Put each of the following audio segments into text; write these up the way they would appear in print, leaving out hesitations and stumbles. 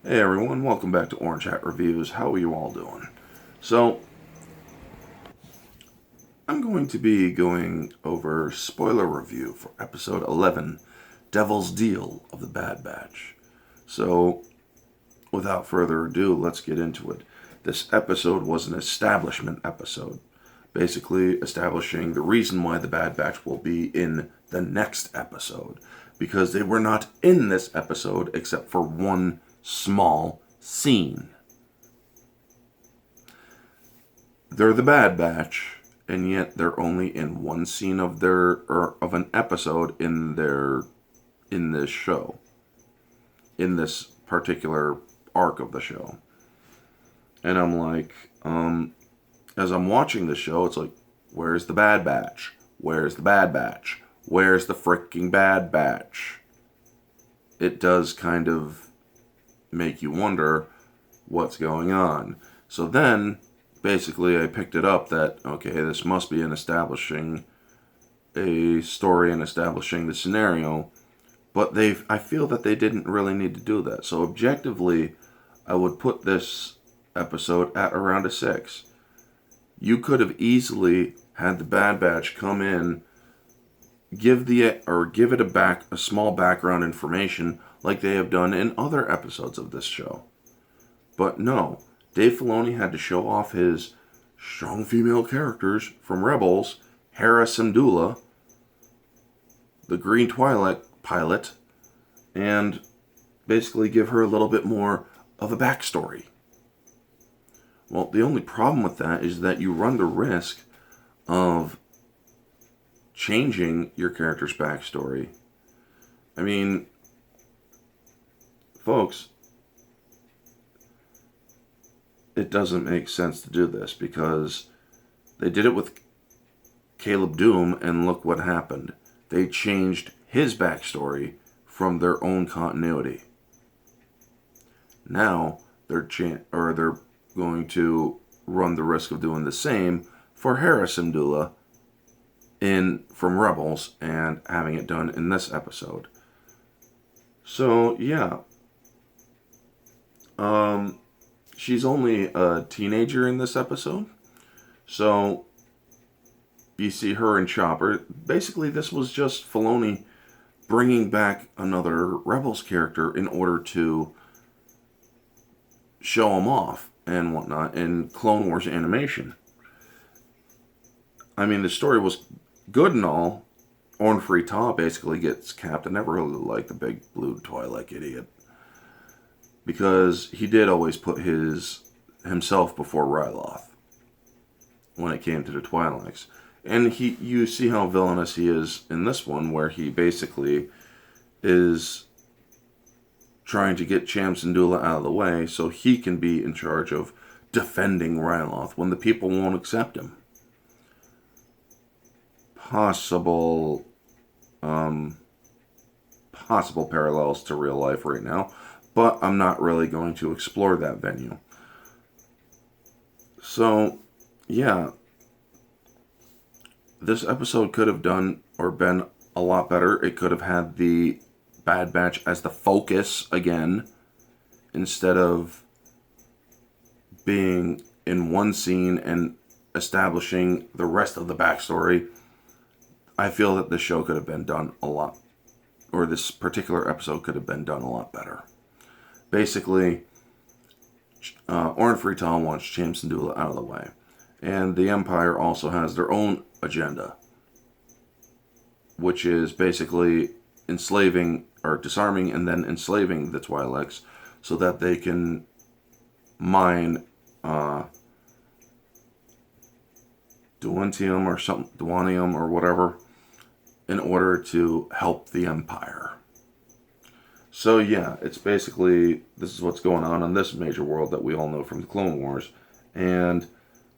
Hey everyone, welcome back to Orange Hat Reviews. How are you all doing? So, I'm going to be going over spoiler review for episode 11, Devil's Deal of the Bad Batch. So, without further ado, let's get into it. This episode was an establishment episode, basically establishing the reason why the Bad Batch will be in the next episode, because they were not in this episode except for one small scene. They're the Bad Batch, and yet they're only in one scene of an episode in this show, in this particular arc of the show. And I'm like, as I'm watching the show, it's like, where's the Bad Batch? Where's the Bad Batch? Where's the freaking Bad Batch? It does kind of make you wonder what's going on. So then, basically, I picked it up that, okay, this must be establishing a story and establishing the scenario, but I feel that they didn't really need to do that. So objectively, I would put this episode at around a 6. You could have easily had the Bad Batch come in, give it a small background information like they have done in other episodes of this show. But no, Dave Filoni had to show off his strong female characters from Rebels, Hera Syndulla, the Green Twi'lek pilot, and basically give her a little bit more of a backstory. Well, the only problem with that is that you run the risk of changing your character's backstory. I mean, folks, it doesn't make sense to do this because they did it with Caleb Doom, and look what happened. They changed his backstory from their own continuity. Now they're going to run the risk of doing the same for Hera Syndulla from Rebels and having it done in this episode. So yeah, she's only a teenager in this episode, so you see her and Chopper. Basically, this was just Filoni bringing back another Rebels character in order to show him off and whatnot in Clone Wars animation. I mean, the story was good and all. Orn Free Taa basically gets capped. I never really liked the big blue Twi'lek idiot, because he did always put himself before Ryloth when it came to the Twi'leks. And you see how villainous he is in this one, where he basically is trying to get Cham Syndulla out of the way so he can be in charge of defending Ryloth when the people won't accept him. Possible parallels to real life right now, but I'm not really going to explore that venue. So, yeah, this episode could have done or been a lot better. It could have had the Bad Batch as the focus again, instead of being in one scene and establishing the rest of the backstory. I feel that this show could have been done a lot, or this particular episode could have been done a lot better. Basically, Orn Free Taa wants Cham Syndulla out of the way, and the Empire also has their own agenda, which is basically enslaving or disarming and then enslaving the Twi'leks so that they can mine duwanium or whatever, in order to help the Empire. So yeah, it's basically, this is what's going on in this major world that we all know from the Clone Wars, and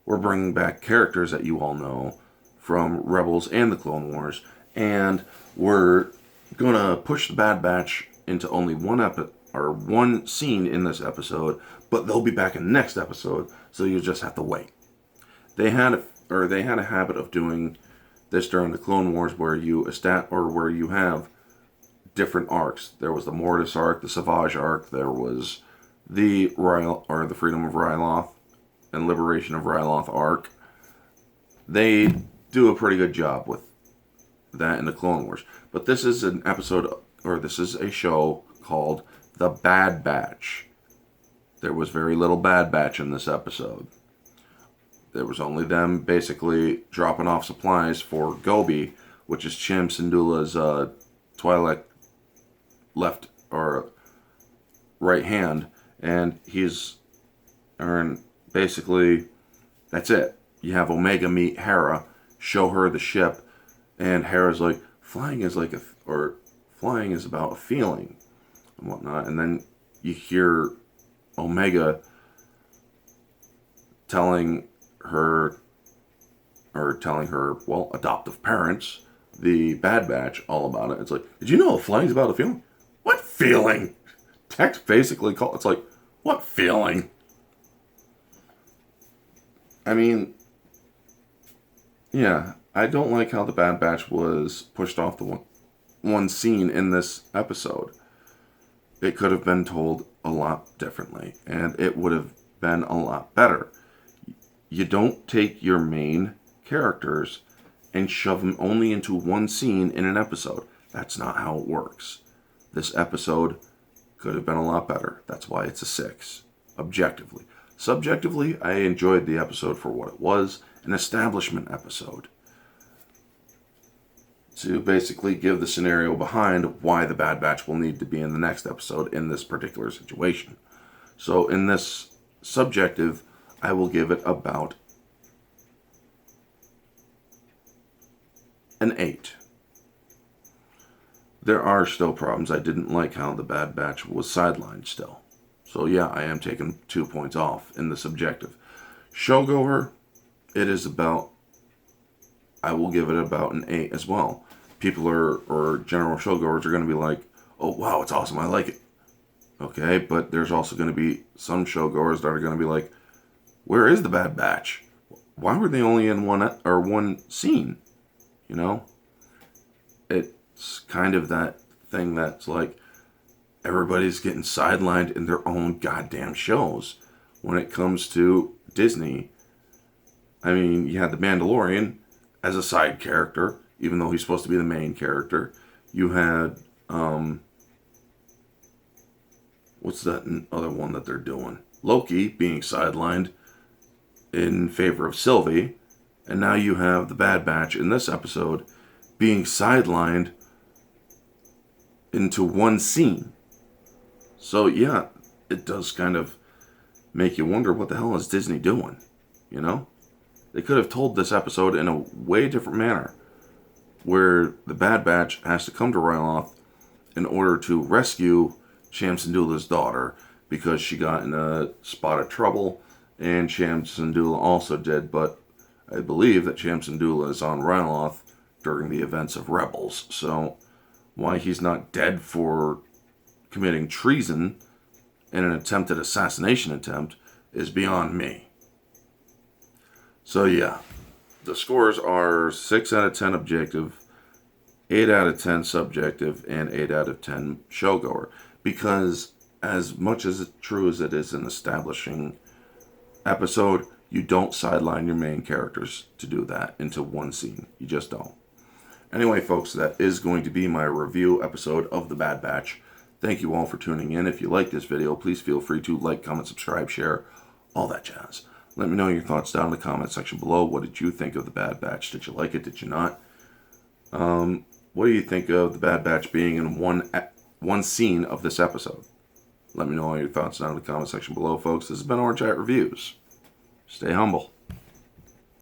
we're bringing back characters that you all know from Rebels and the Clone Wars, and we're gonna push the Bad Batch into only one scene in this episode, but they'll be back in the next episode, so you just have to wait. They had a habit of doing this during the Clone Wars, where you have different arcs. There was the Mortis arc, the Savage arc. There was the the Freedom of Ryloth and Liberation of Ryloth arc, they do a pretty good job with that in the Clone Wars. But this is an episode, or this is a show called The Bad Batch. There was very little Bad Batch in this episode. There was only them basically dropping off supplies for Gobi, which is Cham Syndulla's Twi'lek left or right hand, and basically that's it. You have Omega meet Hera, show her the ship, and Hera's like, flying is about a feeling and whatnot. And then you hear Omega telling her, adoptive parents, the Bad Batch, all about it. It's like, did you know flying's about a feeling? What feeling? Text basically it's like, what feeling? I mean, yeah, I don't like how the Bad Batch was pushed off the one scene in this episode. It could have been told a lot differently, and it would have been a lot better. You don't take your main characters and shove them only into one scene in an episode. That's not how it works. This episode could have been a lot better. That's why it's a 6, objectively. Subjectively, I enjoyed the episode for what it was, an establishment episode, to basically give the scenario behind why the Bad Batch will need to be in the next episode in this particular situation. So in this subjective, I will give it about an 8. There are still problems. I didn't like how the Bad Batch was sidelined still. So yeah, I am taking 2 points off in the subjective. Showgoer, I will give it about an 8 as well. People or general showgoers are going to be like, oh wow, it's awesome, I like it. Okay, but there's also going to be some showgoers that are going to be like, where is the Bad Batch? Why were they only in one scene? You know? It's kind of that thing that's like, everybody's getting sidelined in their own goddamn shows. When it comes to Disney, I mean, you had The Mandalorian as a side character, even though he's supposed to be the main character. You had, what's that other one that they're doing? Loki being sidelined in favor of Sylvie. And now you have the Bad Batch in this episode being sidelined into one scene. So yeah, it does kind of make you wonder, what the hell is Disney doing? You know? They could have told this episode in a way different manner, where the Bad Batch has to come to Ryloth in order to rescue Cham Syndulla's daughter, because she got in a spot of trouble, and Cham Syndulla also did, but I believe that Cham Syndulla is on Ryloth during the events of Rebels. So why he's not dead for committing treason in an attempted assassination attempt is beyond me. So yeah, the scores are 6 out of 10 objective, 8 out of 10 subjective, and 8 out of 10 showgoer. Because as much as true as it is an establishing episode, you don't sideline your main characters to do that into one scene. You just don't. Anyway, folks, that is going to be my review episode of The Bad Batch. Thank you all for tuning in. If you like this video, please feel free to like, comment, subscribe, share, all that jazz. Let me know your thoughts down in the comment section below. What did you think of The Bad Batch? Did you like it? Did you not? What do you think of The Bad Batch being in one scene of this episode? Let me know all your thoughts down in the comment section below, folks. This has been Orange Hat Reviews. Stay humble.